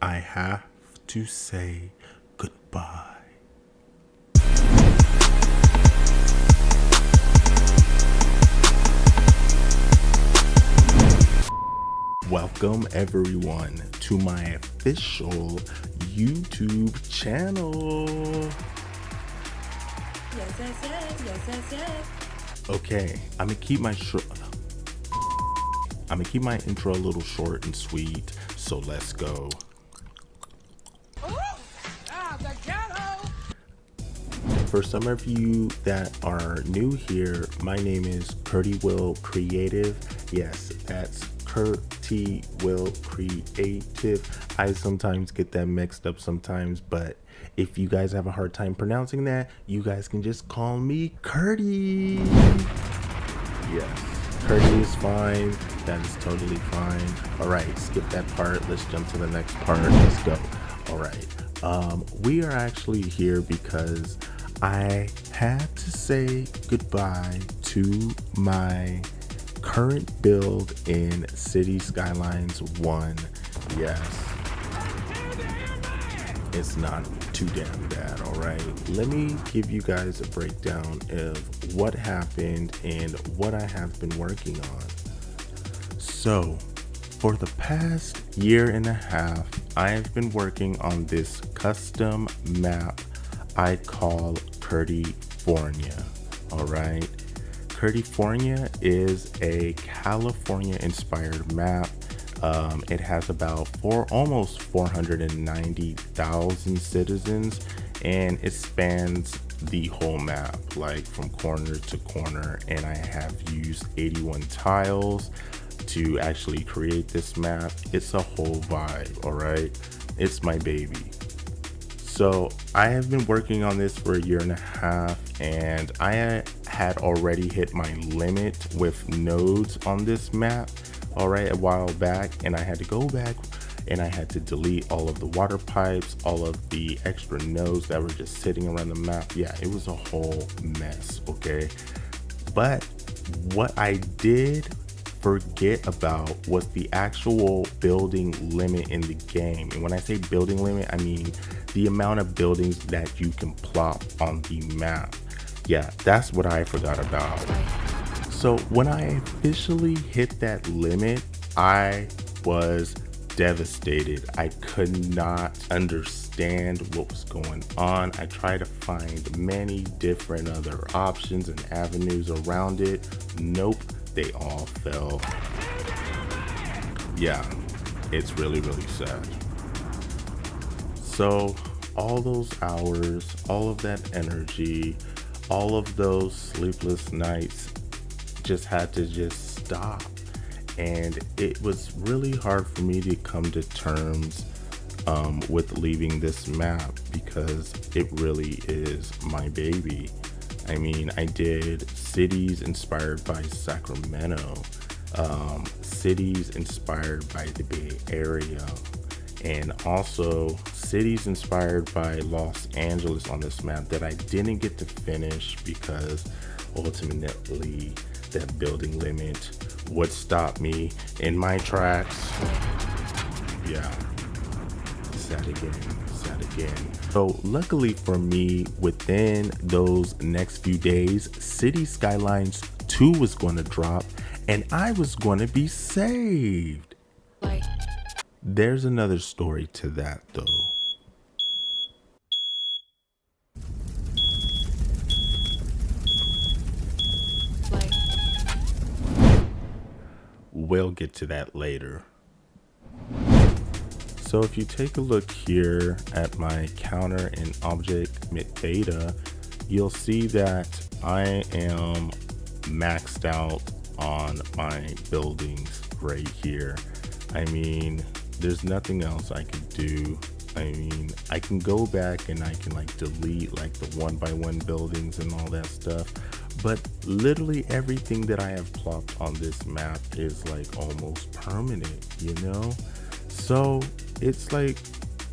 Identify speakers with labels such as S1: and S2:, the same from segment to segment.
S1: I have to say goodbye. Welcome everyone to my official YouTube channel.
S2: Yes.
S1: Okay, I'm gonna keep my intro a little short and sweet, so let's go.
S2: The ghetto!
S1: For some of you that are new here, my name is Curtie Will Creative. Yes, that's Curtie Will Creative. I sometimes get that mixed up sometimes, but if you guys have a hard time pronouncing that, you guys can just call me Curtie. Yes, Curtie is fine. That is totally fine. All right, skip that part. Let's jump to the next part. Let's go. All right. We are actually here because I had to say goodbye to my current build in City Skylines 1. Yes, it's not too damn bad. All right, let me give you guys a breakdown of what happened and what I have been working on. So for the past year and a half, I have been working on this custom map I call Curtiefornia. All right, Curtiefornia is a California inspired map. It has about almost 490,000 citizens, and it spans the whole map, like from corner to corner. And I have used 81 tiles to actually create this map. It's a whole vibe, all right? It's my baby. So I have been working on this for a year and a half, and I had already hit my limit with nodes on this map, all right, a while back, and I had to go back and I had to delete all of the water pipes, all of the extra nodes that were just sitting around the map. Yeah, it was a whole mess, okay? But what I did forget about was the actual building limit in the game. And when I say building limit, I mean the amount of buildings that you can plop on the map. Yeah, that's what I forgot about. So when I officially hit that limit, I was devastated. I could not understand what was going on. I tried to find many different other options and avenues around it. Nope, they all fell. Yeah, it's really, really sad. So all those hours, all of that energy, all of those sleepless nights just had to just stop. And it was really hard for me to come to terms with leaving this map because it really is my baby. I mean, I did cities inspired by Sacramento, cities inspired by the Bay Area, and also cities inspired by Los Angeles on this map that I didn't get to finish because ultimately that building limit would stop me in my tracks. Yeah, sad again. So luckily for me, within those next few days, City Skylines 2 was going to drop and I was going to be saved. There's another story to that though. We'll get to that later. So if you take a look here at my counter and object beta, you'll see that I am maxed out on my buildings right here. I mean, there's nothing else I could do. I mean, I can go back and I can like delete like the 1x1 buildings and all that stuff, but literally everything that I have plopped on this map is like almost permanent, you know? So it's like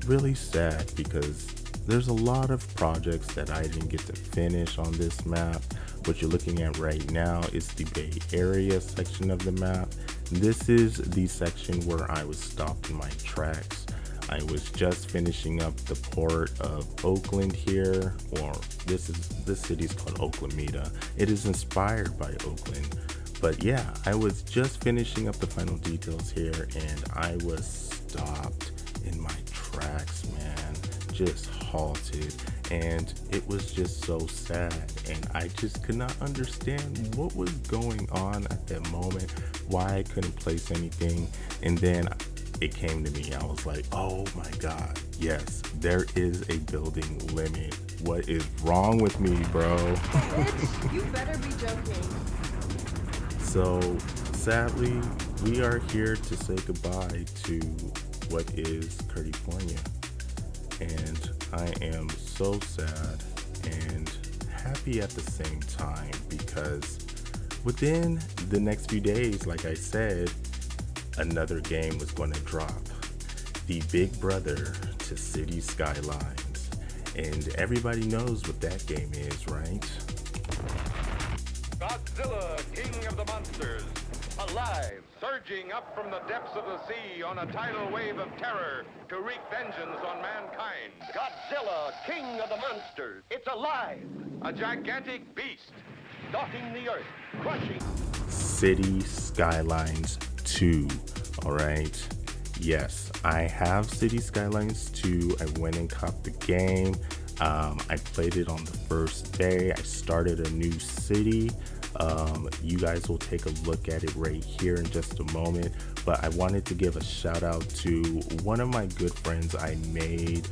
S1: really sad because there's a lot of projects that I didn't get to finish on this map. What you're looking at right now is the Bay Area section of the map. This is the section where I was stopped in my tracks. I was just finishing up the port of Oakland here, or this city's called Oaklamita. It is inspired by Oakland. But yeah, I was just finishing up the final details here and I was stopped in my tracks, man. Just halted, and it was just so sad, and I just could not understand what was going on at that moment, why I couldn't place anything. And then it came to me, I was like, oh my god, yes, there is a building limit. What is wrong with me, bro?
S3: Bitch, you better be joking.
S1: So sadly, we are here to say goodbye to what is Curtiefornia. And I am so sad and happy at the same time, because within the next few days, like I said, another game was going to drop. The big brother to City Skylines. And everybody knows what that game is, right?
S4: Godzilla, king of the monsters, alive, surging up from the depths of the sea on a tidal wave of terror to wreak vengeance on mankind.
S5: Godzilla, king of the monsters, it's alive,
S4: A gigantic beast.
S5: stalking the earth, crushing.
S1: City Skylines 2, all right? Yes, I have City Skylines 2. I went and copped the game. I played it on the first day. I started a new city. You guys will take a look at it right here in just a moment, but I wanted to give a shout out to one of my good friends I made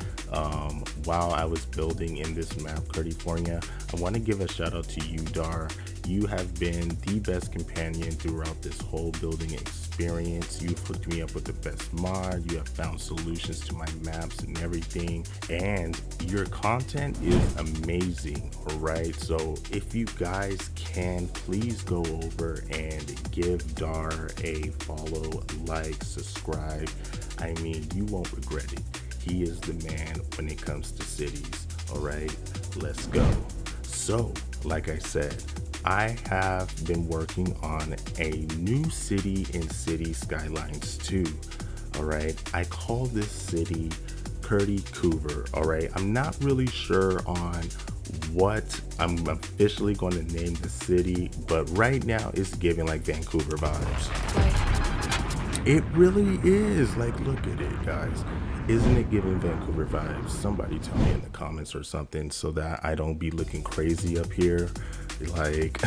S1: while I was building in this map, Curtiefornia. I want to give a shout out to you, Dar. You have been the best companion throughout this whole building experience. You've hooked me up with the best mod. You have found solutions to my maps and everything. And your content is amazing, all right? So if you guys can, please go over and give Dar a follow, like, subscribe. I mean, you won't regret it. He is the man when it comes to cities, all right? Let's go. So, like I said, I have been working on a new city in City Skylines 2, all right? I call this city Curtiefornia, all right? I'm not really sure on what I'm officially going to name the city, but right now it's giving like Vancouver vibes. It really is. Like, look at it, guys. Isn't it giving Vancouver vibes? Somebody tell me in the comments or something so that I don't be looking crazy up here. Like,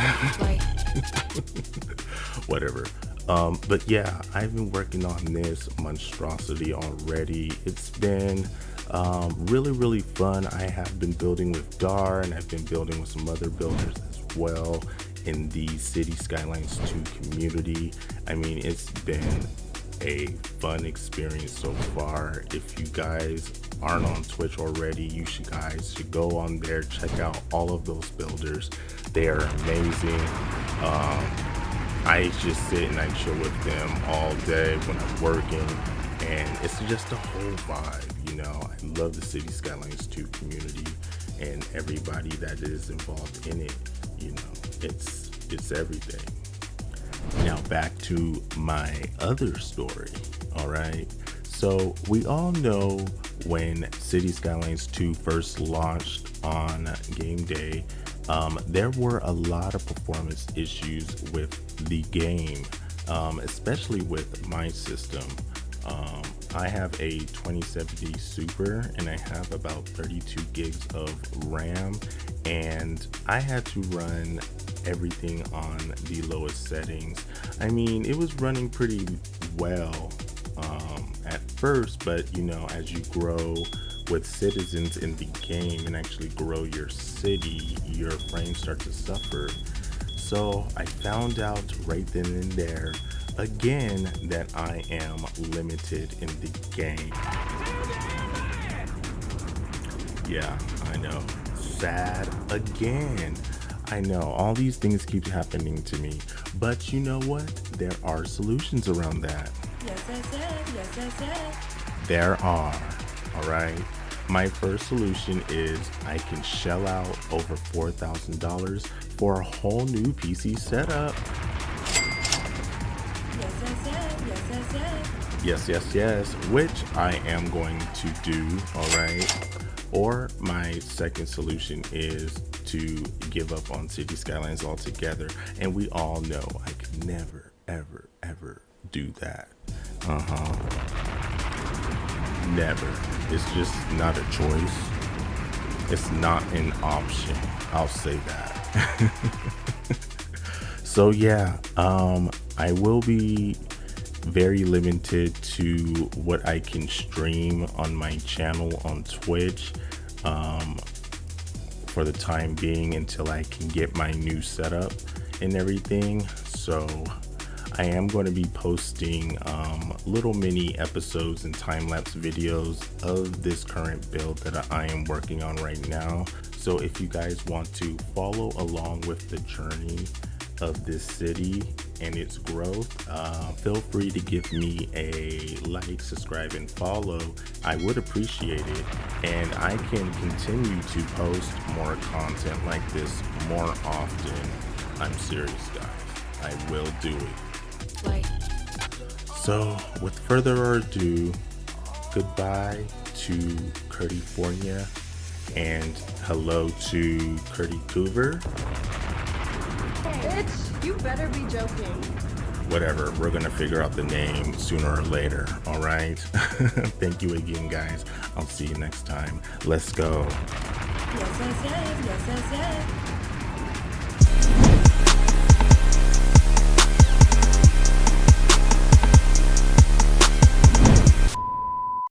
S1: whatever. But yeah, I've been working on this monstrosity already. It's been really fun. I have been building with Dar, and I've been building with some other builders as well in the City Skylines 2 community. I mean, it's been a fun experience so far. If you guys aren't on Twitch already, you guys should go on there, check out all of those builders. They are amazing. I just sit and I chill with them all day when I'm working, and it's just a whole vibe, you know. I love the City Skylines 2 community and everybody that is involved in it. You know, it's everything. Now back to my other story, all right? So we all know when City Skylines 2 first launched on game day, there were a lot of performance issues with the game, especially with my system. I have a 2070 Super and I have about 32 gigs of RAM, and I had to run everything on the lowest settings. I mean, it was running pretty well at first, but you know, as you grow with citizens in the game and actually grow your city, your frames start to suffer. So I found out right then and there again that I am limited in the game. Yeah, I know. Sad again. I know, all these things keep happening to me, but you know what? There are solutions around that.
S2: Yes.
S1: There are, all right? My first solution is I can shell out over $4,000 for a whole new PC setup.
S2: Yes.
S1: Yes, which I am going to do, all right? Or my second solution is to give up on City Skylines altogether. And we all know I could never, ever, ever do that. Never. It's just not a choice. It's not an option. I'll say that. So yeah, I will be very limited to what I can stream on my channel on Twitch for the time being until I can get my new setup and everything. So I am going to be posting little mini episodes and time-lapse videos of this current build that I am working on right now. So if you guys want to follow along with the journey of this city and its growth, feel free to give me a like, subscribe, and follow. I would appreciate it, and I can continue to post more content like this more often. I'm serious, guys. I will do it.
S2: Like,
S1: So with further ado, goodbye to Curtiefornia and hello to Curtie.
S3: Bitch, you better be joking.
S1: Whatever, we're gonna figure out the name sooner or later, all right? Thank you again, guys. I'll see you next time. Let's go.
S2: yes.